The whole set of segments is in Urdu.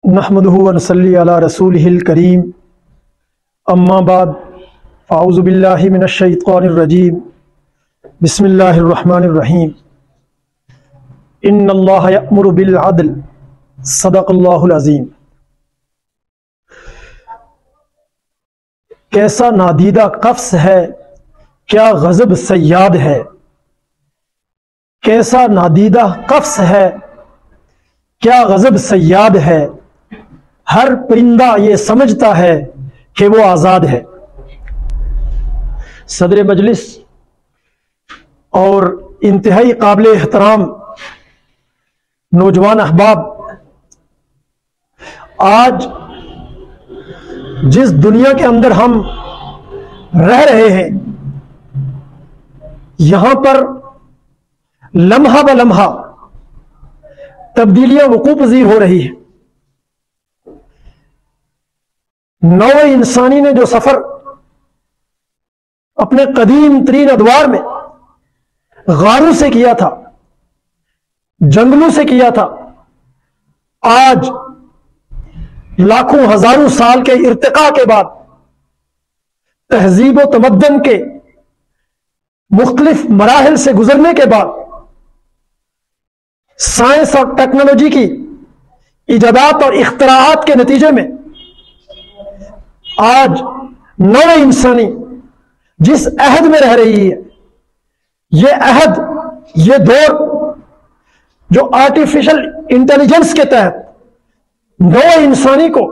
نحمدہ ونصلی علی رسولہ الکریم اما بعد فاعوذ باللہ من الشیطان الرجیم بسم اللہ الرحمن الرحیم ان اللہ یأمر بالعدل صدق اللہ العظیم۔ کیسا نادیدہ قفس ہے، کیا غضب صیاد ہے۔ کیسا نادیدہ قفس ہے، کیا غضب صیاد ہے۔ ہر پرندہ یہ سمجھتا ہے کہ وہ آزاد ہے۔ صدر مجلس اور انتہائی قابل احترام نوجوان احباب، آج جس دنیا کے اندر ہم رہ رہے ہیں، یہاں پر لمحہ بہ لمحہ تبدیلیاں وقوع پذیر ہو رہی ہیں۔ نوع انسانی نے جو سفر اپنے قدیم ترین ادوار میں غاروں سے کیا تھا، جنگلوں سے کیا تھا، آج لاکھوں ہزاروں سال کے ارتقاء کے بعد، تہذیب و تمدن کے مختلف مراحل سے گزرنے کے بعد، سائنس اور ٹیکنالوجی کی ایجادات اور اختراعات کے نتیجے میں آج نوع انسانی جس عہد میں رہ رہی ہے، یہ عہد، یہ دور جو آرٹیفیشل انٹیلیجنس کے تحت نوع انسانی کو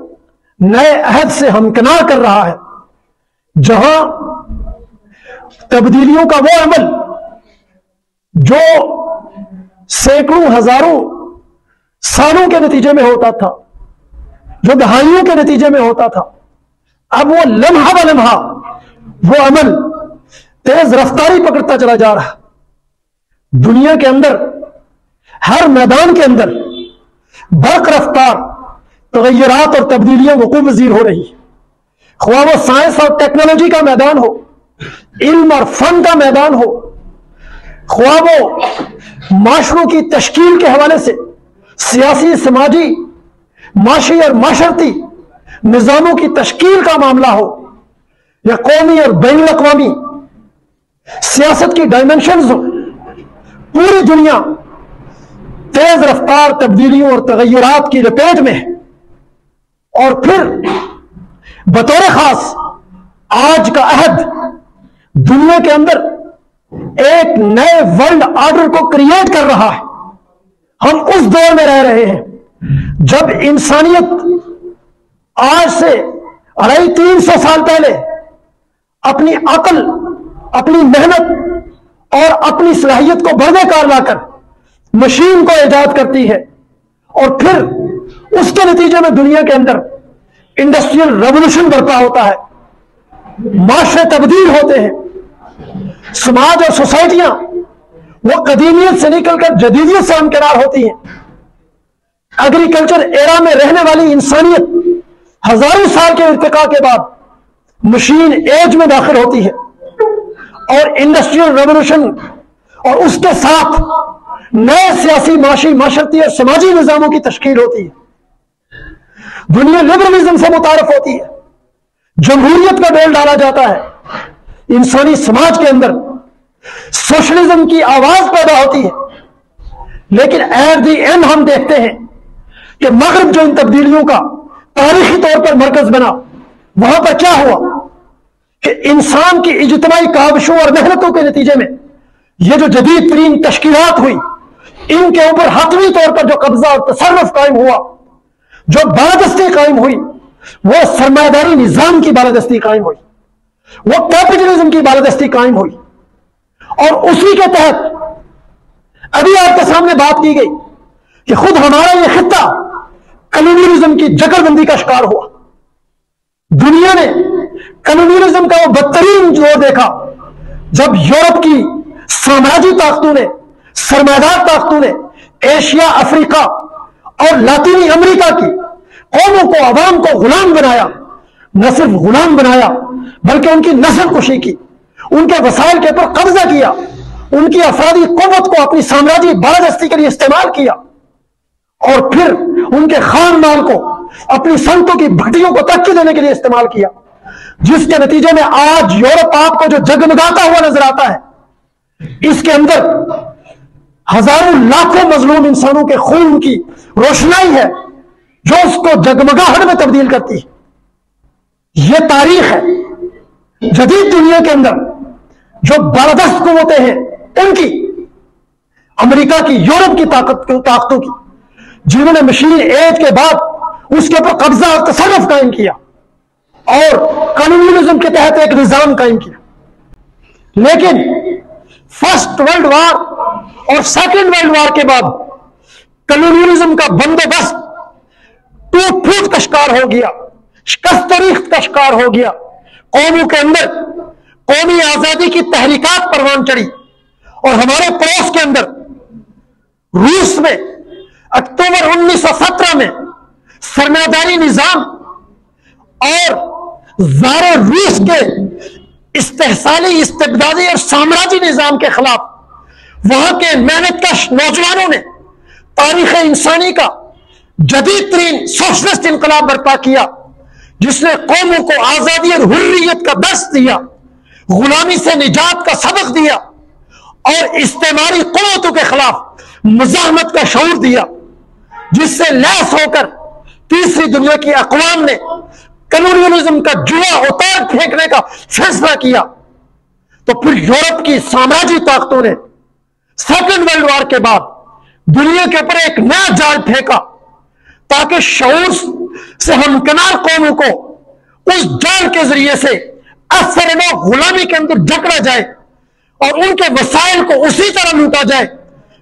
نئے عہد سے ہمکنار کر رہا ہے، جہاں تبدیلیوں کا وہ عمل جو سینکڑوں ہزاروں سالوں کے نتیجے میں ہوتا تھا، جو دہائیوں کے نتیجے میں ہوتا تھا، اب وہ لمحہ بہ لمحہ وہ عمل تیز رفتاری پکڑتا چلا جا رہا۔ دنیا کے اندر ہر میدان کے اندر برق رفتار تغیرات اور تبدیلیاں وقوع پذیر ہو رہی، خواہ وہ سائنس اور ٹیکنالوجی کا میدان ہو، علم اور فن کا میدان ہو، خواہ وہ معاشروں کی تشکیل کے حوالے سے سیاسی، سماجی، معاشی اور معاشرتی نظاموں کی تشکیل کا معاملہ ہو، یا قومی اور بین الاقوامی سیاست کی ڈائمنشنز ہو، پوری دنیا تیز رفتار تبدیلیوں اور تغیرات کی لپیٹ میں ہے۔ اور پھر بطور خاص آج کا عہد دنیا کے اندر ایک نئے ورلڈ آرڈر کو کریٹ کر رہا ہے۔ ہم اس دور میں رہ رہے ہیں جب انسانیت آج سے 250-300 سال پہلے اپنی عقل، اپنی محنت اور اپنی صلاحیت کو بڑھنے کار لا کر مشین کو ایجاد کرتی ہے، اور پھر اس کے نتیجے میں دنیا کے اندر انڈسٹریل ریولوشن برپا ہوتا ہے، معاشرے تبدیل ہوتے ہیں، سماج اور سوسائٹیاں وہ قدیمیت سے نکل کر جدیدیت سے ہمکنار ہوتی ہیں۔ ایگریکلچر ایرا میں رہنے والی انسانیت ہزاروں سال کے ارتقاء کے بعد مشین ایج میں داخل ہوتی ہے، اور انڈسٹریل ریولوشن اور اس کے ساتھ نئے سیاسی، معاشی، معاشرتی اور سماجی نظاموں کی تشکیل ہوتی ہے۔ دنیا لبرلزم سے متعارف ہوتی ہے، جمہوریت کا بیل ڈالا جاتا ہے، انسانی سماج کے اندر سوشلزم کی آواز پیدا ہوتی ہے۔ لیکن ایٹ دی اینڈ ہم دیکھتے ہیں کہ مغرب جو ان تبدیلیوں کا تاریخی طور پر مرکز بنا، وہاں پر کیا ہوا کہ انسان کی اجتماعی کاوشوں اور محنتوں کے نتیجے میں یہ جو جدید ترین تشکیلات ہوئی، ان کے اوپر حتمی طور پر جو قبضہ اور تصرف قائم ہوا، جو بالادستی قائم ہوئی، وہ سرمایہ داری نظام کی بالادستی قائم ہوئی، وہ کیپٹلزم کی بالادستی قائم ہوئی، اور اسی کے تحت ابھی آپ کے سامنے بات کی گئی کہ خود ہمارا یہ خطہ کلونیلزم کی جکڑ بندی کا شکار ہوا۔ دنیا نے کلونیلزم کا وہ بدترین زور دیکھا جب یورپ کی سامراجی طاقتوں نے، سرمایہ طاقتوں نے ایشیا، افریقہ اور لاطینی امریکہ کی قوموں کو، عوام کو غلام بنایا۔ نہ صرف غلام بنایا بلکہ ان کی نسل کشی کی، ان کے وسائل کے اوپر قبضہ کیا، ان کی افرادی قوت کو اپنی سامراجی بالادستی کے لیے استعمال کیا، اور پھر ان کے خاندان کو اپنی سنتوں کی بھٹیوں کو ترقی دینے کے لیے استعمال کیا، جس کے نتیجے میں آج یورپ آپ کو جو جگمگاتا ہوا نظر آتا ہے، اس کے اندر ہزاروں لاکھوں مظلوم انسانوں کے خون کی روشنائی ہے جو اس کو جگمگاہٹ میں تبدیل کرتی ہے۔ یہ تاریخ ہے جدید دنیا کے اندر جو بالادست قوتیں ہیں ان کی، امریکہ کی، یورپ کی طاقتوں کی، جنہوں نے مشین ایج کے بعد اس کے اوپر قبضہ اور تصرف قائم کیا اور کمیونزم کے تحت ایک نظام قائم کیا۔ لیکن فرسٹ ورلڈ وار اور سیکنڈ ورلڈ وار کے بعد کمیونزم کا بندوبست ٹوٹ پھوٹ کا شکار ہو گیا، شکست و ریخت کا شکار ہو گیا۔ قوموں کے اندر قومی آزادی کی تحریکات پروان چڑھی، اور ہمارے پڑوس کے اندر روس میں اکتوبر 1917 میں سرمایہ نظام اور زار روس کے استحصالی، استبدادی اور سامراجی نظام کے خلاف وہاں کے محنت کش نوجوانوں نے تاریخ انسانی کا جدید ترین سوشلسٹ انقلاب برپا کیا، جس نے قوموں کو آزادی اور حریت کا درس دیا، غلامی سے نجات کا سبق دیا اور استعماری قوتوں کے خلاف مزاحمت کا شعور دیا، جس سے لیس ہو کر تیسری دنیا کی اقوام نے کمیونزم کا جوا اتار پھینکنے کا فیصلہ کیا۔ تو پھر یورپ کی سامراجی طاقتوں نے سیکنڈ ورلڈ وار کے بعد دنیا کے اوپر ایک نیا جال پھینکا تاکہ شعور سے ہمکنار قوموں کو اس جال کے ذریعے سے اثر نو غلامی کے اندر جکڑا جائے اور ان کے وسائل کو اسی طرح لوٹا جائے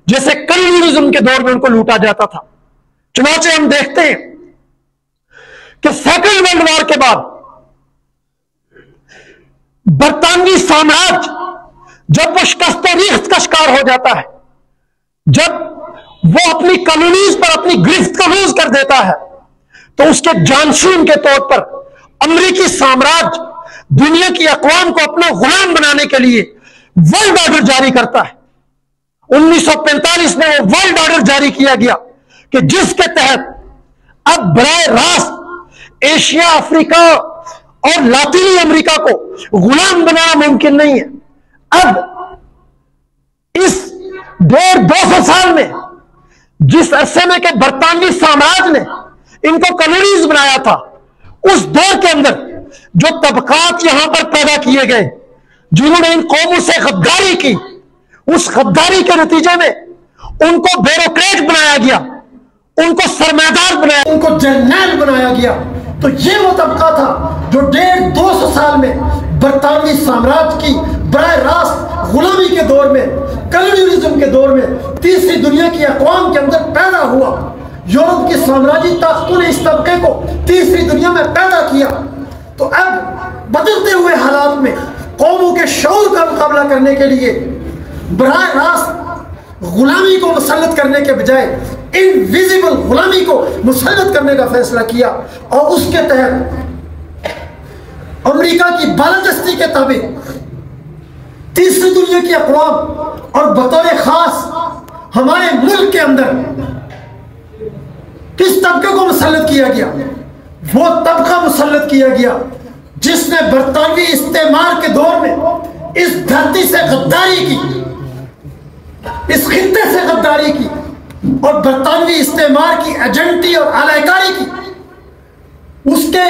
جیسے کمیونزم کے دور میں ان کو لوٹا جاتا تھا۔ چنانچہ ہم دیکھتے ہیں کہ سیکنڈ ورلڈ وار کے بعد برطانوی سامراج جب وہ شکست و ریخت کا شکار ہو جاتا ہے، جب وہ اپنی کالونیز پر اپنی گرفت کو لوز کر دیتا ہے، تو اس کے جانشین کے طور پر امریکی سامراج دنیا کی اقوام کو اپنا غلام بنانے کے لیے ورلڈ آرڈر جاری کرتا ہے۔ 1945 میں وہ ورلڈ آرڈر جاری کیا گیا کہ جس کے تحت اب براہ راست ایشیا، افریقہ اور لاطینی امریکہ کو غلام بنانا ممکن نہیں ہے۔ اب اس 150-200 سال میں جس عرصے میں کہ برطانوی سامراج نے ان کو کالونیز بنایا تھا، اس دور کے اندر جو طبقات یہاں پر پیدا کیے گئے جنہوں نے ان قوموں سے غداری کی، اس غداری کے نتیجے میں ان کو بیوروکریٹ بنایا گیا، ان کو سرمایہ بنایا، ان کو جرنیل بنایا گیا۔ تو یہ وہ طبقہ تھا جو 150-200 سال میں برطانوی سامراج کی براہ راست غلامی کے دور میں، کلونیلزم کے دور میں تیسری دنیا کی اقوام کے اندر پیدا ہوا۔ یورپ کی سامراجی طاقتوں نے اس طبقے کو تیسری دنیا میں پیدا کیا۔ تو اب بدلتے ہوئے حالات میں قوموں کے شعور کا مقابلہ کرنے کے لیے براہ راست غلامی کو مسلط کرنے کے بجائے انویزیبل غلامی کو مسلط کرنے کا فیصلہ کیا، اور اس کے تحت امریکہ کی بالادستی کے تابع تیسری دنیا کی اقوام اور بطور خاص ہمارے ملک کے اندر کس طبقے کو مسلط کیا گیا؟ وہ طبقہ مسلط کیا گیا جس نے برطانوی استعمار کے دور میں اس دھرتی سے غداری کی، اس خطے سے غداری کی، اور برطانوی استعمار کی ایجنٹی اور آلائکاری کی، اس کے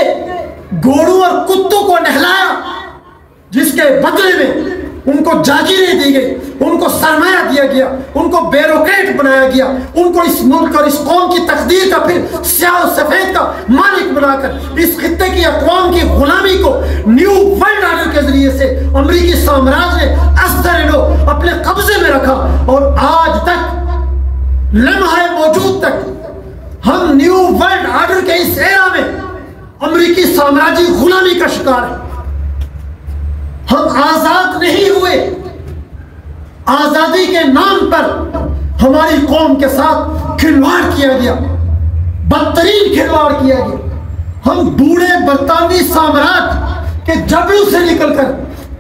گھوڑوں اور کتوں کو نہلایا، جس کے بدلے میں ان کو جاگیریں دی گئی، ان کو سرمایہ دیا گیا، ان کو بیوروکریٹ بنایا گیا، ان کو اس ملک اور اس قوم کی تقدیر کا پھر سیاہ و سفید کا مالک بنا کر اس خطے کی اقوام کی غلامی کو نیو ورلڈ آرڈر کے ذریعے سے امریکی سامراج نے ازدر اپنے قبضے میں رکھا، اور آج تک لمحہ موجود تک ہم نیو ورلڈ آرڈر کے اس ایرا میں امریکی سامراجی غلامی کا شکار ہیں۔ ہم آزاد نہیں ہوئے، آزادی کے نام پر ہماری قوم کے ساتھ کھلواڑ کیا گیا، بدترین کھلواڑ کیا گیا۔ ہم بوڑھے برطانوی سامراج کے جبڑوں سے نکل کر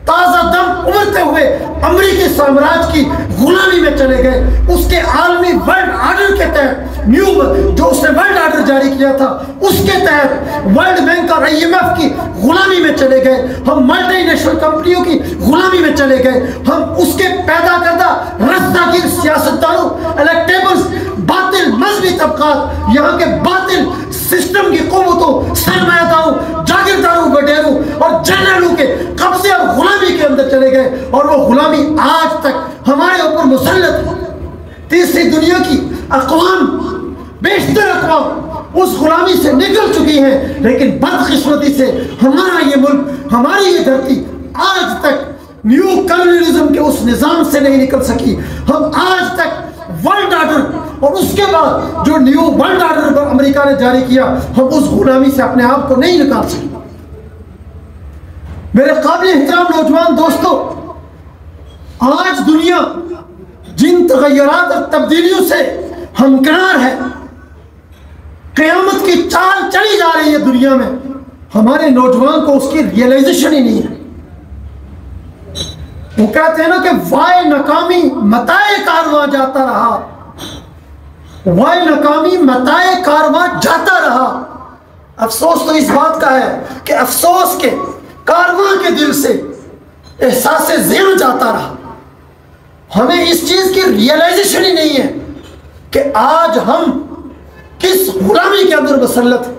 تازہ دم ابھرتے ہوئے امریکی سامراج کی غلامی میں چلے گئے. اس کے عالمی ورلڈ آرڈر کے تحت جو اس نے ورلڈ آرڈر جاری کیا تھا اس کے تحت ورلڈ بینک اور IMF کی غلامی میں چلے گئے. ہم ملٹی نیشنل کمپنیوں کی غلامی میں چلے گئے. ہم اس کے پیدا کردہ رستاگیر سیاستدانوں، الیکٹیبلز، باطل مذہبی طبقات، یہاں کے باطل سسٹم کی قوتوں، سرمایہ داروں، جاگیرداروں، وڈیروں اور جنرلوں کے قبضے اور غلامی کے اندر چلے گئے. اور وہ غلامی آج تک ہمارے اوپر مسلط ہے. تیسری دنیا کی اقوام، بیشتر اقوام اس غلامی سے نکل چکی ہیں، لیکن بدقسمتی سے ہمارا یہ ملک، ہماری یہ دھرتی آج تک نیو کلونیلزم کے اس نظام سے نہیں نکل سکی. ہم آج تک ورلڈ آرڈر اور اس کے بعد جو نیو ورلڈ آرڈر امریکہ نے جاری کیا، ہم اس غلامی سے اپنے آپ کو نہیں نکال سکے. میرے قابل احترام نوجوان دوستو، آج دنیا جن تغیرات اور تبدیلیوں سے ہمکنار ہے، قیامت کی چال چلی جا رہی ہے دنیا میں، ہمارے نوجوان کو اس کی ریئلائزیشن ہی نہیں ہے. وہ کہتے ہیں نا کہ وائے ناکامی متائے کارواں جاتا رہا، وائے ناکامی متائے کارواں جاتا رہا. افسوس تو اس بات کا ہے کہ افسوس کے کارواں کے دل سے احساس زیاں جاتا رہا. ہمیں اس چیز کی ریئلائزیشن ہی نہیں ہے کہ آج ہم کس غلامی کے اندر مسلط ہیں.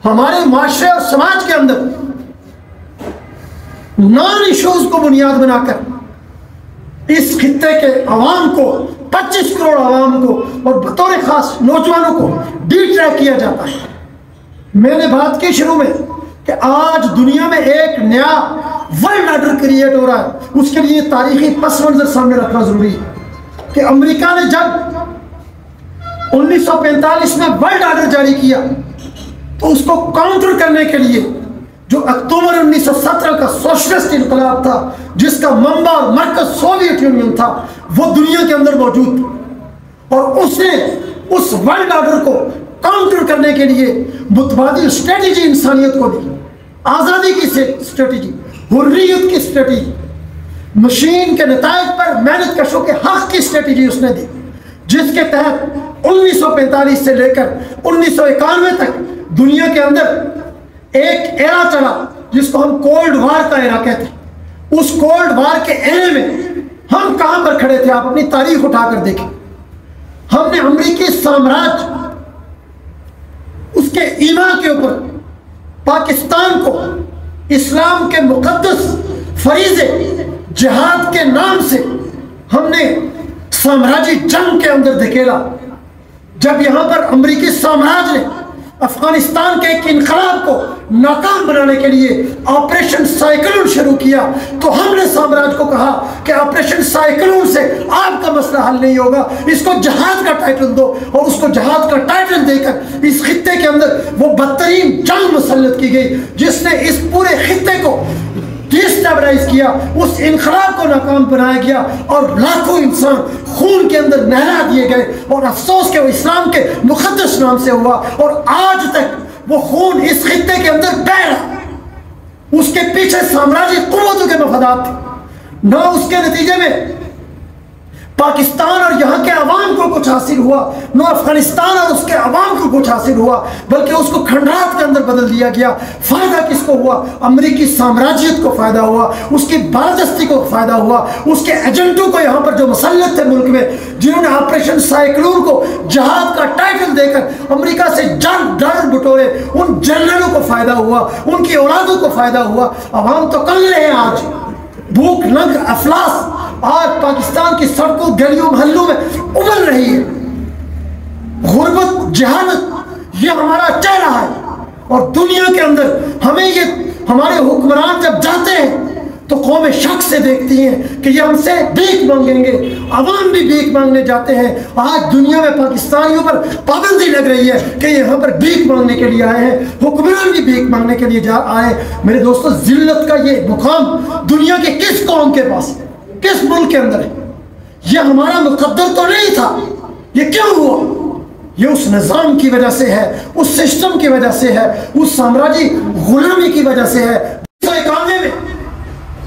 ہمارے معاشرے اور سماج کے اندر نان ایشوز کو بنیاد بنا کر اس خطے کے عوام کو، 25 کروڑ عوام کو اور بطور خاص نوجوانوں کو ڈی ٹریک کیا جاتا ہے. میں نے بات کی شروع میں کہ آج دنیا میں ایک نیا ورلڈ آرڈر کریٹ ہو رہا ہے. اس کے لیے تاریخی پس منظر سامنے رکھنا ضروری ہے کہ امریکہ نے جب 1945 میں ورلڈ آرڈر جاری کیا تو اس کو کاؤنٹر کرنے کے لیے جو اکتوبر 1917 کا سوشلسٹ انقلاب تھا، جس کا منبع اور مرکز سوویت یونین تھا، وہ دنیا کے اندر موجود تھا. اور اس نے اس ورلڈ آرڈر کو کاؤنٹر کرنے کے لیے متبادل اسٹریٹجی انسانیت کو دی. آزادی کی اسٹریٹجی، حریت کی اسٹریٹجی، مشین کے نتائج پر محنت کشوں کے حق کی اسٹریٹجی اس نے دی، جس کے تحت 1945 سے لے کر 1991 تک دنیا کے اندر ایک ایرا چلا جس کو ہم کولڈ وار کا ایرا کہتے ہیں. اس کولڈ وار کے ایرے میں ہم کہاں پر کھڑے تھے؟ آپ اپنی تاریخ اٹھا کر دیکھیں. ہم نے امریکی سامراج، اس کے ایمان کے اوپر پاکستان کو اسلام کے مقدس فریضے جہاد کے نام سے ہم نے سامراجی جنگ کے اندر دھکیلا. جب یہاں پر امریکی سامراج نے افغانستان کے ایک انقلاب کو ناکام بنانے کے لیے آپریشن سائیکلون شروع کیا تو ہم نے سامراج کو کہا کہ آپریشن سائیکلون سے آپ کا مسئلہ حل نہیں ہوگا، اس کو جہاد کا ٹائٹل دو. اور اس کو جہاد کا ٹائٹل دے کر اس خطے کے اندر وہ بدترین جنگ مسلط کی گئی جس نے اس پورے خطے کو ڈیسٹیبلائز کیا، اس انقلاب کو ناکام بنایا گیا اور لاکھوں انسان خون کے اندر نہلا دیے گئے. اور افسوس کہ وہ اسلام کے مقدس نام سے ہوا اور آج تک وہ خون اس خطے کے اندر بہہ رہا. اس کے پیچھے سامراجی قوتوں کے مفادات تھے. نہ اس کے نتیجے میں پاکستان اور یہاں کے عوام کو کچھ حاصل ہوا، نہ افغانستان اور اس کے عوام کو کچھ حاصل ہوا، بلکہ اس کو کھنڈرات کے اندر بدل دیا گیا. فائدہ کس کو ہوا؟ امریکی سامراجیت کو فائدہ ہوا، اس کی بالادستی کو فائدہ ہوا، اس کے ایجنٹوں کو یہاں پر جو مسلط تھے ملک میں، جنہوں نے آپریشن سائیکلون کو جہاد کا ٹائٹل دے کر امریکہ سے جنگ ڈالر بٹورے، ان جنرلوں کو فائدہ ہوا، ان کی اولادوں کو فائدہ ہوا. عوام تو کل رہے ہیں، آج بھوک ننگ افلاس آج پاکستان کی سڑکوں گلیوں محلوں میں ابل رہی ہے. غربت، جہالت، یہ ہمارا چہرہ ہے. اور دنیا کے اندر ہمیں یہ ہمارے حکمران جب جاتے ہیں تو قومیں شک سے دیکھتی ہیں کہ یہ ہم سے بھیک مانگیں گے. عوام بھی بھیک مانگنے جاتے ہیں. آج دنیا میں پاکستانیوں پر پابندی لگ رہی ہے کہ یہاں پر بھیک مانگنے کے لیے آئے ہیں، حکمران بھی بھیک مانگنے کے لیے آئے. میرے دوستو، ذلت کا یہ مقام دنیا کے کس قوم کے پاس، کس ملک کے اندر ہے؟ یہ ہمارا مقدر تو نہیں تھا. یہ کیوں ہوا؟ یہ اس نظام کی وجہ سے ہے، اس سسٹم کی وجہ سے ہے، اس سامراجی غلامی کی وجہ سے ہے. 1991 میں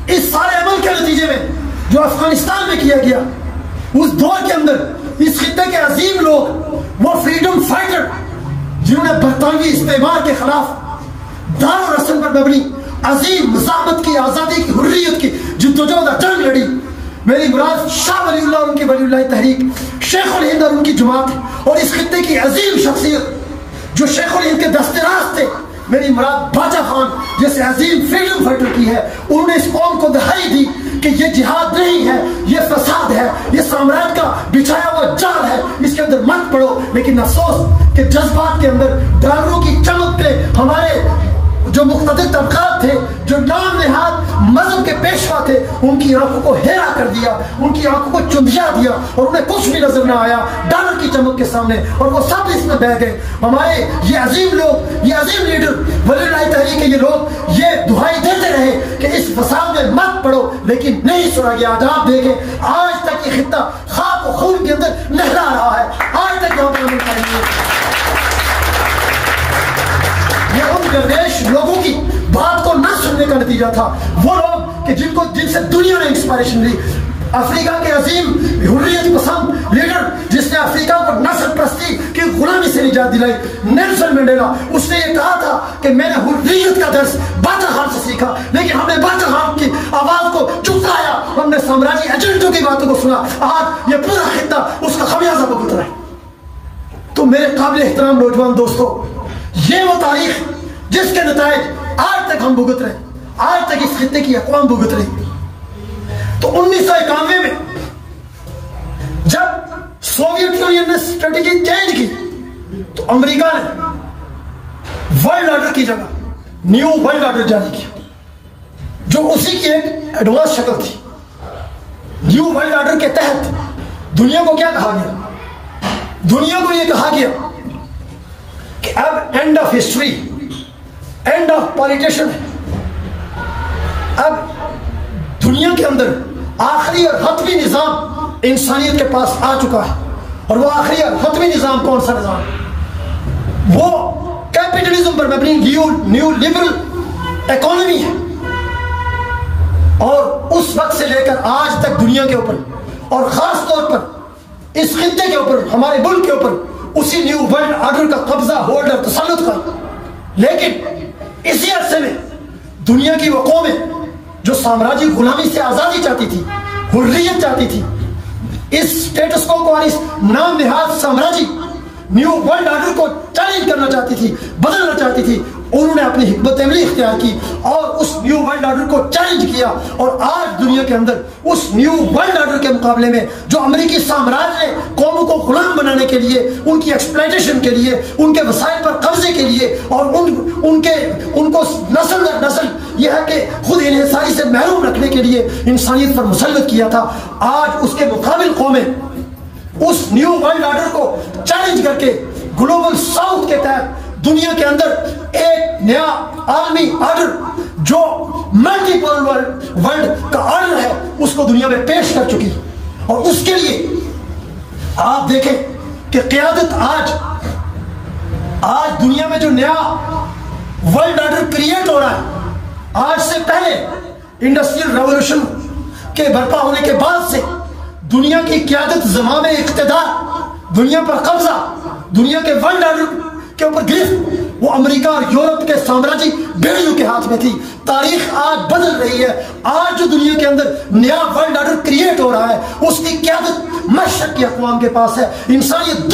اس سارے عمل کے نتیجے میں جو افغانستان میں کیا گیا، اس دور کے اندر اس خطے کے عظیم لوگ، وہ فریڈم فائٹر جنہوں نے برطانوی استعمار کے خلاف دار و رسم پر مبنی عظیم مزاحمت کی، آزادی کی، حریت کی جدوجہد جنگ لڑی، میری مراد شاہ ولی اللہ اور ان کی ولی اللہ تحریک، شیخ الہند اور ان کی جماعت، اور اس خطے کی عظیم شخصیت جو شیخ الہند کے دست راست تھے، میری مراد باچا خان جیسے عظیم فریڈم فائٹر کی ہے۔ انہوں نے اس قوم کو دہائی دی کہ یہ جہاد نہیں ہے، یہ فساد ہے، یہ سامراج کا بچھایا ہوا جال ہے، اس کے اندر مت پڑو۔ لیکن افسوس کہ جذبات کے اندر ڈالروں کی چمک پہ ہمارے جو مقتدر طبقات تھے، جو نام نہاد مذہب کے پیشوا تھے، ان کی آنکھوں کو ہیرا کر دیا، ان کی آنکھوں کو چندیا دیا، اور انہیں کچھ بھی نظر نہ آیا ڈالر کی چمک کے سامنے، اور وہ سب اس میں بہ گئے۔ ہمارے یہ عظیم لوگ، یہ عظیم لیڈر ولی اللہ تحریک کے یہ لوگ یہ دہائی دیتے رہے کہ اس فساد میں مت پڑو، لیکن نہیں سنا گیا۔ آج آپ دیکھیں، آج تک یہ خطہ خاک و خون کے اندر نہلا رہا ہے، آج تک یہاں پر ملتا ہے۔ یہ ان درویش لوگوں کی بات کو نہ سننے کا نتیجہ تھا، وہ لوگ کہ جن سے دنیا نے انسپائریشن لی۔ افریقہ کے عظیم حریت پسند لیڈر جس نے افریقہ کو نسل پرستی کی غلامی سے نجات دلائی، نیلسن منڈیلا، اس نے یہ کہا تھا کہ میں نے حریت کا درس باچا خان سے سیکھا، لیکن ہم نے باچا خان کی آواز کو چپکایا، ہم نے سامراجی ایجنٹوں کی باتوں کو سنا۔ آج یہ پورا خطہ اس کا خمیازہ بھگت رہا ہے۔ تو میرے قابل احترام نوجوان دوستو، یہ وہ تاریخ جس کے نتائج آج تک ہم بھگت رہے، آج تک اس خطے کی اقوام بھگت رہی۔ تو 1991 میں جب سوویت یونین نے اسٹریٹجی چینج کی تو امریکہ نے ورلڈ آرڈر کی جگہ نیو ورلڈ آرڈر جاری کیا، جو اسی کی ایک ایڈوانس شکل تھی۔ نیو ورلڈ آرڈر کے تحت دنیا کو کیا کہا گیا؟ دنیا کو یہ کہا گیا کہ اب and of history, and of پالیٹیشن ہے۔ اب دنیا کے اندر آخری اور حتمی نظام انسانیت کے پاس آ چکا ہے، اور وہ آخری اور حتمی نظام کون سا نظام؟ وہ کیپٹلزم پر مبنی نیو لبرل اکانومی ہے۔ اور اس وقت سے لے کر آج تک دنیا کے اوپر، اور خاص طور پر اس خطے کے اوپر، ہمارے ملک کے اوپر اسی نیو ورلڈ آرڈر کا قبضہ، ہولڈ اور تسلط کا۔ لیکن اسی عرصے میں دنیا کی وہ قومیں جو سامراجی غلامی سے آزادی چاہتی تھی، حریت چاہتی تھی، اس سٹیٹس کو اور اس نام نہاد سامراجی نیو ورلڈ آرڈر کو چیلنج کرنا چاہتی تھی، بدلنا چاہتی تھی، انہوں نے اپنی حکمت عملی اختیار کی اور اس نیو ورلڈ آرڈر کو چیلنج کیا۔ اور آج دنیا کے اندر اس نیو ورلڈ آرڈر کے مقابلے میں جو امریکی سامراج نے قوموں کو غلام بنانے کے لیے، ان کی ایکسپلائٹیشن کے لیے، ان کے وسائل پر قبضے کے لیے، اور ان کو نسل در نسل یہ ہے کہ خود انحصاری سے محروم رکھنے کے لیے انسانیت پر مسلط کیا تھا، آج اس کے مقابل قومیں اس نیو ورلڈ آرڈر کو چیلنج کر کے گلوبل ساؤتھ کے تحت دنیا کے اندر ایک نیا عالمی آرڈر جو ملٹی پول ورلڈ کا آرڈر ہے اس کو دنیا میں پیش کر چکی۔ اور اس کے لیے آپ دیکھیں کہ قیادت آج دنیا میں جو نیا ورلڈ آرڈر کریٹ ہو رہا ہے، آج سے پہلے انڈسٹریل ریولوشن کے برپا ہونے کے بعد سے دنیا کی قیادت، زمام اقتدار، دنیا پر قبضہ، دنیا کے ورلڈ آرڈر کے اوپر گرفت، وہ امریکہ اور یورپ کے سامراجی بیڑیوں کے ہاتھ میں تھی۔ تاریخ آج بدل رہی ہے۔ آج جو دنیا کے اندر نیا ورلڈ آرڈر کریٹ ہو رہا ہے اس کی قیادت مشرق کی اقوام کے پاس ہے، انسانیت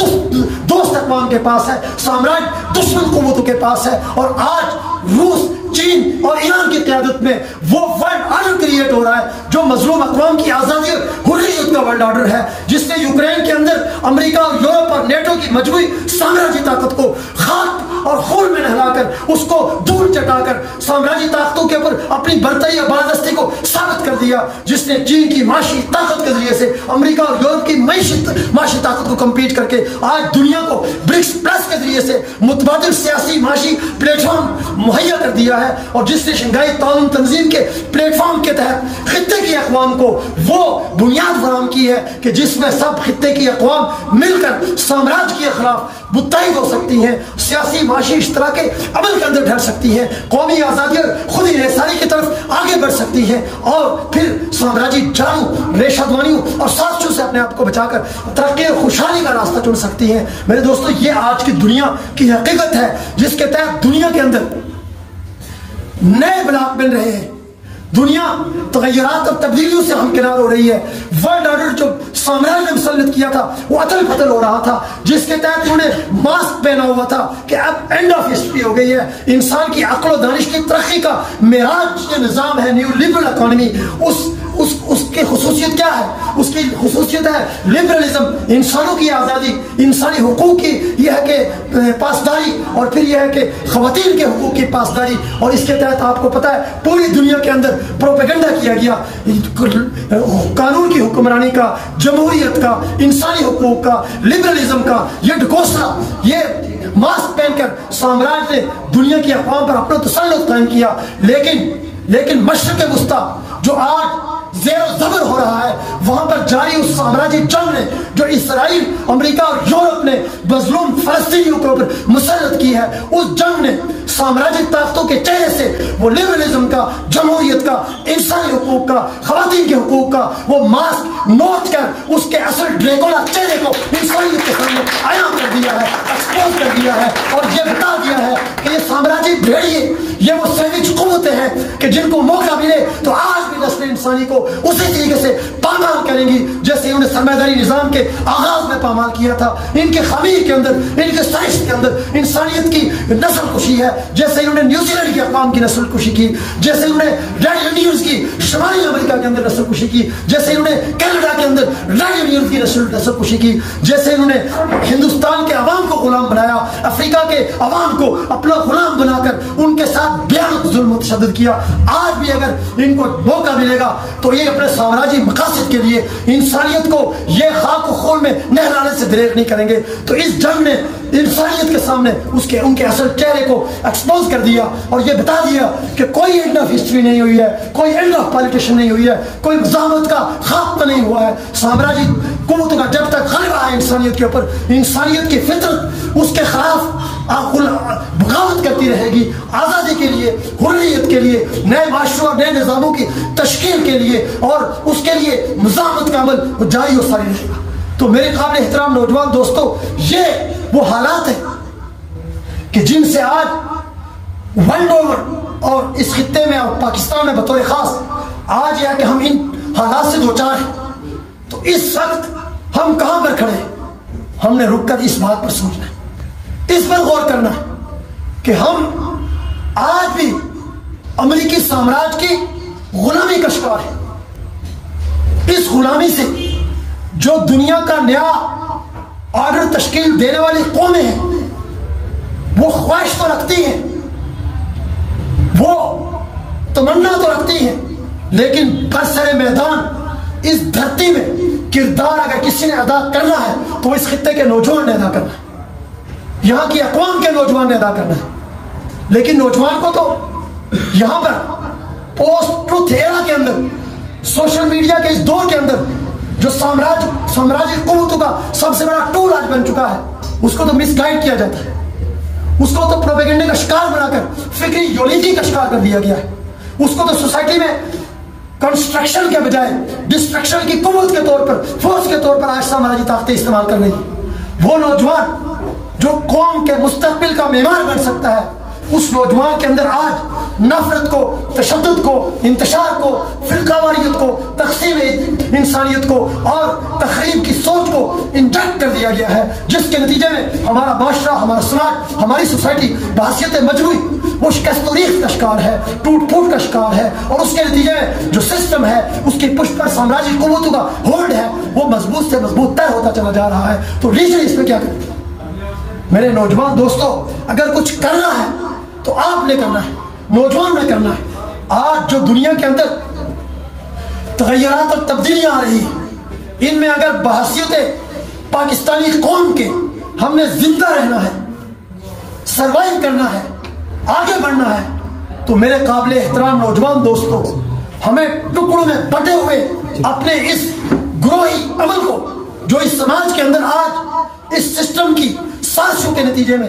دوست اقوام کے پاس ہے، سامراج دشمن قوتوں کے پاس ہے۔ اور آج روس، چین اور ایران کی قیادت میں وہ ورلڈ آرڈر کریٹ ہو رہا ہے جو مظلوم اقوام کی آزادی اور حریت کا ورلڈ آرڈر ہے، جس نے یوکرین کے اندر امریکہ اور یورپ اور نیٹو کی مجموعی سامراجی طاقت کو خاک اور خون میں نہلا کر، اس کو دور چٹا کر سامراجی طاقتوں کے اوپر اپنی برتری اور بالادستی کو ثابت کر دیا، جس نے چین کی معاشی طاقت کے ذریعے سے امریکہ اور یورپ کی معاشی طاقت کو کمپیٹ کر کے آج دنیا کو برکس پلس کے ذریعے سے متبادل سیاسی معاشی پلیٹ فارم مہیا کر دیا ہے، اور جس نے شنگھائی تعاون تنظیم کے پلیٹ فارم کے تحت خطے کی اقوام کو وہ بنیاد فراہم کی ہے کہ جس میں سب خطے کی اقوام مل کر سامراج کے خلاف متحد ہو سکتی ہیں، سیاسی معاشی اشتراک عمل کر اندر ڈھل سکتی ہے، قومی آزادی اور خود انحصاری کی طرف آگے بڑھ سکتی ہے، اور پھر سامراجی جالوں، ریشہ دوانیوں اور سازشوں سے اپنے آپ کو بچا کر ترقی اور خوشحالی کا راستہ چن سکتی ہے۔ میرے دوستو، یہ آج کی دنیا کی حقیقت ہے جس کے تحت دنیا کے اندر نئے بلاک بن رہے ہیں، دنیا تغیرات اور تبدیلیوں سے ہمکنار ہو رہی ہے۔ ورلڈ آرڈر جو سامراج نے مسلط کیا تھا وہ اتل پتل ہو رہا تھا، جس کے تحت انہوں نے ماسک پہنا ہوا تھا کہ اب اینڈ آف ہسٹری ہو گئی ہے۔ انسان کی عقل و دانش کی ترقی کا معراج یہ نظام ہے، نیو لبرل اکانومی، اس کی خصوصیت کیا ہے؟ اس کی خصوصیت ہے لبرلزم، انسانوں کی آزادی، انسانی حقوق کی یہ ہے کہ پاسداری، اور پھر یہ ہے کہ خواتین کے حقوق کی پاسداری، اور اس کے تحت آپ کو پتہ ہے پوری دنیا کے اندر پروپیگنڈا کیا گیا قانون کی حکمرانی کا، جمہوریت کا، انسانی حقوق کا، لبرلزم کا۔ یہ ڈکوسرا، یہ ماسک پہن کر سامراج نے دنیا کی اقوام پر اپنا تسلط قائم کیا، لیکن مشرق وسطیٰ جو آج زیر و زبر ہو رہا ہے، وہاں پر جاری اس سامراجی جنگ نے جو اسرائیل، امریکہ اور یورپ نے مظلوم فلسطینیوں کے اوپر مسلط کی ہے، اس جنگ نے سامراجی طاقتوں کے چہرے سے وہ لبرلزم کا، جمہوریت کا، انسانی حقوق کا، خواتین کے حقوق کا وہ ماسک نوچ کر اس کے اصل ڈریکولا چہرے کو انسانیت کے سامنے عیاں کر دیا ہے، ایکسپوز کر دیا ہے، اور یہ بتا دیا ہے کہ یہ سامراجی بھیڑیے، یہ وہ سیوج قوتیں ہیں کہ جن کو موقع ملے تو آج بھی نسل انسانی کو اسی طریقے سے پامال کریں گی جیسے انہوں نے سرمایہ نظام کے آغاز میں پامال کیا تھا۔ ان کے خمیر کے اندر، ان کے سائنس کے اندر انسانیت کی نسل کشی ہے، جیسے انہوں نے نیوزی لینڈ کی اقوام کی نسل کشی کی، جیسے انہوں نے ریڈ انڈینز کی شمالی امریکہ کے اندر نسل کشی کی، جیسے انہوں نے کینیڈا کے اندر ریڈ انڈینز کی نسل کشی کی، جیسے انہوں نے ہندوستان کے عوام کو غلام بنایا، افریقہ کے عوام کو اپنا غلام بنا کر ان کے ساتھ بیان ظلم و تشدد کیا۔ آج بھی اگر ان کو موقع ملے گا تو یہ اپنے سامراجی مقاصد کے لیے انسانیت کو یہ خاک و خون میں نہلانے سے دریغ نہیں کریں گے۔ تو اس جنگ نے انسانیت کے سامنے ان کے اصل چہرے کو ایکسپوز کر دیا اور یہ بتا دیا کہ کوئی اینڈ آف ہسٹری نہیں ہوئی ہے، کوئی اینڈ آف پالیٹیشن نہیں ہوئی ہے، کوئی مزاحمت کا خاتمہ نہیں ہوا ہے۔ سامراجی قوتوں کا جب تک غلبہ ہے انسانیت کے اوپر، انسانیت کی فطرت اس کے خلاف بغاوت کرتی رہے گی، آزادی کے لیے، حریت کے لیے، نئے معاشروں اور نئے نظاموں کی تشکیل کے لیے، اور اس کے لیے مزاحمت کا عمل جاری و ساری رہے گا۔ تو میرے قابل احترام نوجوان دوستو، یہ وہ حالات ہیں کہ جن سے آج ورلڈ اوور اور اس خطے میں اور پاکستان میں بطور خاص آج یہ ہے کہ ہم ان حالات سے دوچار ہیں۔ تو اس وقت ہم کہاں پر کھڑے ہیں؟ ہم نے رک کر اس بات پر سوچنا ہے، اس پر غور کرنا ہے کہ ہم آج بھی امریکی سامراج کی غلامی کا شکار ہے۔ اس غلامی سے جو دنیا کا نیا آرڈر تشکیل دینے والی قومیں ہیں وہ خواہش تو رکھتی ہیں، وہ تمنا تو رکھتی ہیں، لیکن برسر میدان اس دھرتی میں کردار اگر کسی نے ادا کرنا ہے تو اس خطے کے نوجوان نے ادا کرنا ہے، یہاں کی اقوام کے نوجوان نے ادا کرنا ہے۔ لیکن نوجوان کو تو یہاں پر پوسٹ ٹروتھ ایرا کے اندر، سوشل میڈیا کے اس دور کے اندر جو سامراجی قوتوں کا سب سے بڑا ٹول آج بن چکا ہے، اس کو تو مس گائیڈ کیا جاتا ہے، اس کو تو پروپیگنڈے کا شکار بنا کر فکری یولیجی کا شکار کر دیا گیا ہے، اس کو تو سوسائٹی میں کنسٹرکشن کے بجائے ڈسٹرکشن کی قوت کے طور پر، فورس کے طور پر آج سامراجی طاقتیں استعمال کر رہی ہیں۔ وہ نوجوان جو قوم کے مستقبل کا معمار بن سکتا ہے، اس نوجوان کے اندر آج نفرت کو، تشدد کو، انتشار کو، فرقہ واریت کو، تقسیم انسانیت کو اور تخریب کی سوچ کو انجیکٹ کر دیا گیا ہے، جس کے نتیجے میں ہمارا معاشرہ، ہمارا سماج، ہماری سوسائٹی بحیثیت مجموعی وہ شکست و ریخت کا شکار ہے، ٹوٹ پھوٹ کا شکار ہے، اور اس کے نتیجے میں جو سسٹم ہے اس کی پشت پر سامراجی قوتوں کا ہولڈ ہے وہ مضبوط سے مضبوط تر ہوتا چلا جا رہا ہے۔ تو ریجن اس میں کیا کریں؟ میرے نوجوان دوستو، اگر کچھ کرنا ہے تو آپ نے کرنا ہے، نوجوان نے کرنا ہے۔ آج جو دنیا کے اندر تغیرات اور تبدیلیاں آ رہی ہیں، ان میں اگر بحیثیت پاکستانی قوم کے ہم نے زندہ رہنا ہے، سروائیو کرنا ہے، آگے بڑھنا ہے، تو میرے قابل احترام نوجوان دوستو، ہمیں ٹکڑوں میں بٹے ہوئے اپنے اس گروہی عمل کو جو اس سماج کے اندر آج اس سسٹم کی سازشوں کے نتیجے میں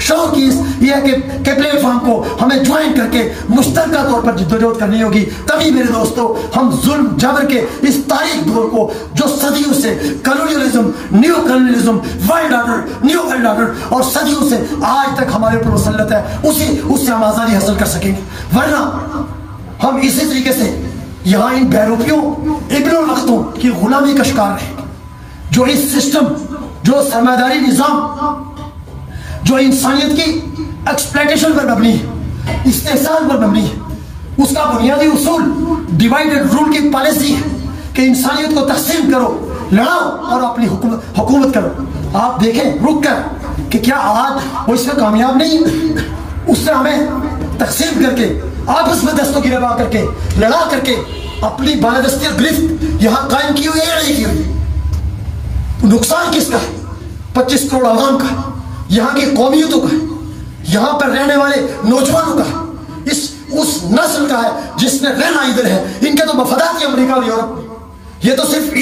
شعور کی یہ ہے کہ پلیٹ فارم کو ہمیں جوائن کر کے مشترکہ طور پر جدوجہد کرنی ہوگی. تبھی میرے دوستو ہم ظلم جبر کے اس تاریخ دور کو جو صدیوں سے colonialism, neo colonialism, world order, new world order اور صدیوں سے آج تک ہمارے اوپر مسلط ہے، اس سے ہم آزادی حاصل کر سکیں گے. ورنہ ہم اسی طریقے سے یہاں ان بیروپیوں ابن الوقتوں کی غلامی کا شکار رہیں گے، جو اس سسٹم، جو سرمایہ نظام، جو انسانیت کی ایکسپلائٹیشن پر مبنی ہے، استحصال پر مبنی ہے. اس کا بنیادی اصول ڈیوائڈ اینڈ رول کی پالیسی ہے کہ انسانیت کو تقسیم کرو، لڑاؤ اور اپنی حکومت کرو. آپ دیکھیں رک کر کہ کیا آج وہ اس میں کامیاب نہیں؟ اس نے ہمیں تقسیم کر کے، آپس میں دستوں کی روا کر کے، لڑا کر کے اپنی بالادستی گرفت یہاں قائم کی ہوئی ہے یا نہیں کی ہوئی؟ نقصان کس کا ہے؟ 25 کروڑ عوام کا، یہاں کی قومیتوں کا، یہاں پر رہنے والے نوجوانوں کا، اس نسل کا ہے جس نے رہنا ادھر ہے. ان کے تو مفادات ہی امریکہ اور یورپ. یہ تو صرف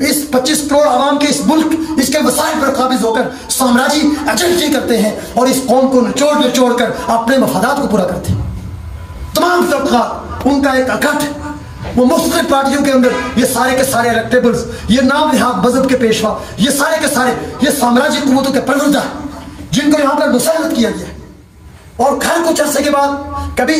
اس 25 کروڑ عوام کے اس ملک، اس کے وسائل پر قابض ہو کر سامراجی ایجنٹی کرتے ہیں اور اس قوم کو نچوڑ کر اپنے مفادات کو پورا کرتے ہیں. تمام طبقات ان کا ایک اکٹھ، وہ مختلف پارٹیوں کے اندر یہ سارے کے سارے الیکٹیبلز، یہ نام نہاد مذہب کے پیشوا، یہ سارے کے سارے یہ سامراجی قوتوں کے پروردہ جن کو یہاں پر مسلط کیا گیا ہے. اور گھر کچھ عرصے کے بعد کبھی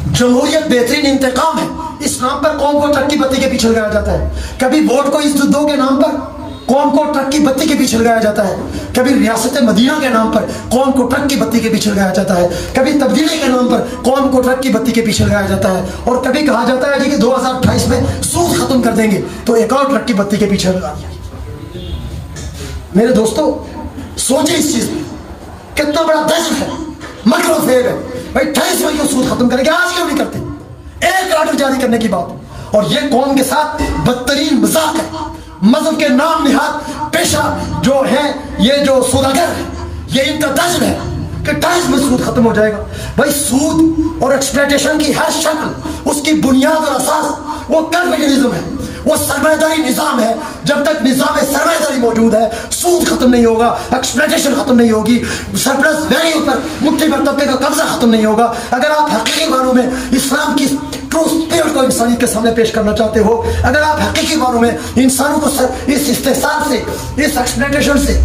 جمہوریت بہترین انتقام ہے اس نام پر قوم کو ٹرک کی بتی کے پیچھے لگایا جاتا ہے، کبھی ووٹ کو اس دو کے نام پر قوم کو ٹرک کی بتی کے پیچھے لگایا جاتا ہے، کبھی ریاست مدینہ کے نام پر قوم کو ٹرک کی بتی کے پیچھے لگایا جاتا ہے، کبھی تبدیلی کے نام پر قوم کو ٹرک کی بتی کے پیچھے لگایا جاتا ہے، اور کبھی کہا جاتا ہے کہ 2028 میں سود ختم کر دیں گے تو ایک اور ٹرک کی بتی کے پیچھے لگا دیا. میرے دوستو سوچیں اس چیز میں، کتنا بڑا دہشت ہے، مکر و فریب ہے. بھائی 28 میں کیوں سود ختم کریں گے؟ آج کیوں نہیں کرتے؟ ایک آرڈر جاری کرنے کی بات. اور یہ قوم کے ساتھ بدترین مذاق ہے. مذہب کے نام نہاد پیشہ جو ہے، یہ جو سوداگر ہے، یہ ان کا دجل ہے کہ 28 میں سود ختم ہو جائے گا. بھائی سود اور ایکسپلائٹیشن کی ہر شکل، اس کی بنیاد اور اساس وہ کیپٹلزم ہے، وہ سرمایہ داری نظام ہے. جب تک نظام سرمایہ داری موجود ہے سود ختم نہیں ہوگا، ایکسپلائٹیشن ختم نہیں ہوگی، سرپلس ویلیو پر مٹھی بھر طبقے کا قبضہ ختم نہیں ہوگا. اگر آپ حقیقی معنوں میں اسلام کی ٹرو اسپرٹ کو انسانیت کے سامنے پیش کرنا چاہتے ہو، اگر آپ حقیقی معنوں میں انسانوں کو اس استحصال سے، اس ایکسپلائٹیشن سے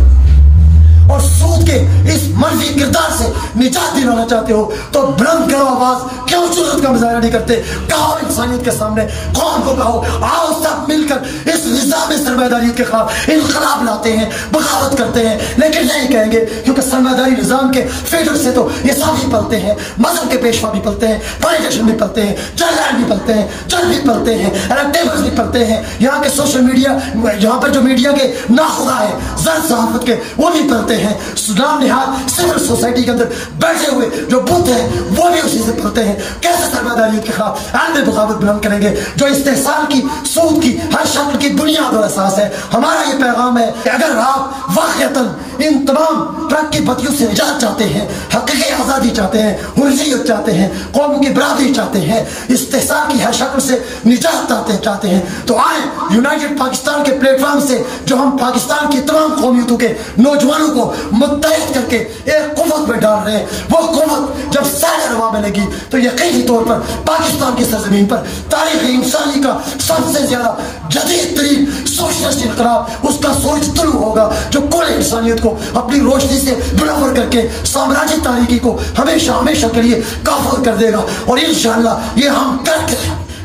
اور سود کے اس منفی کردار سے نجات دلانا چاہتے ہو تو بلند کرو آواز. کیوں جرأت کا مظاہرہ نہیں کرتے؟ کہو انسانیت کے سامنے، قوم کو کہو آؤ سب مل کر اس نظام سرمایہ داری کے خلاف انقلاب لاتے ہیں، بغاوت کرتے ہیں. لیکن نہیں کہیں گے کیونکہ سرمایہ داری نظام کے فیڈر سے تو یہ سب ہی پلتے ہیں، مذہب کے پیشوا بھی پلتے ہیں، پولیٹیشین بھی پلتے ہیں، جرنل بھی پلتے ہیں، جج بھی پلتے ہیں، الیکٹیبلز بھی پلتے ہیں. یہاں کے سوشل میڈیا، یہاں پر جو میڈیا کے ناخدا ہے، زرد صحافت کے، وہ بھی پلتے ہیں. نام نہاد سول سوسائٹی کے اندر بیٹھے ہوئے جو بت ہیں وہ بھی اسی سے پڑھتے ہیں. کیسے سرمایہ داریت کے خلاف عالمی بغاوت بلند کریں گے جو استحصال کی، سود کی ہر شکل کی بنیاد اور اساس ہے؟ ہمارا یہ پیغام ہے کہ اگر آپ واقعتاً ان تمام ٹرک کی بتیوں سے نجات چاہتے ہیں، حقیقی آزادی چاہتے ہیں، حریت چاہتے ہیں، قوم کی برادری چاہتے ہیں، استحصال کی ہر شکل سے نجات چاہتے ہیں، تو آئیں یونائٹڈ پاکستان کے پلیٹ فارم سے جو ہم پاکستان کی تمام قومیتوں کے نوجوانوں کو متحد کر کے ایک قوت میں ڈال رہے ہیں. وہ قوت جب سارے روا میں لگی تو یقینی طور پر پاکستان کی سرزمین پر تاریخ انسانی کا سب سے زیادہ جدید ترین سوشلسٹ انقلاب، اس کا سورج طلوع ہوگا جو کل انسانیت کو اپنی روشنی سے منور کر کے سامراجی تاریکی کو ہمیشہ ہمیشہ کے لیے کافر کر دے گا. اور انشاءاللہ یہ ہم کر کے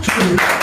شکریہ.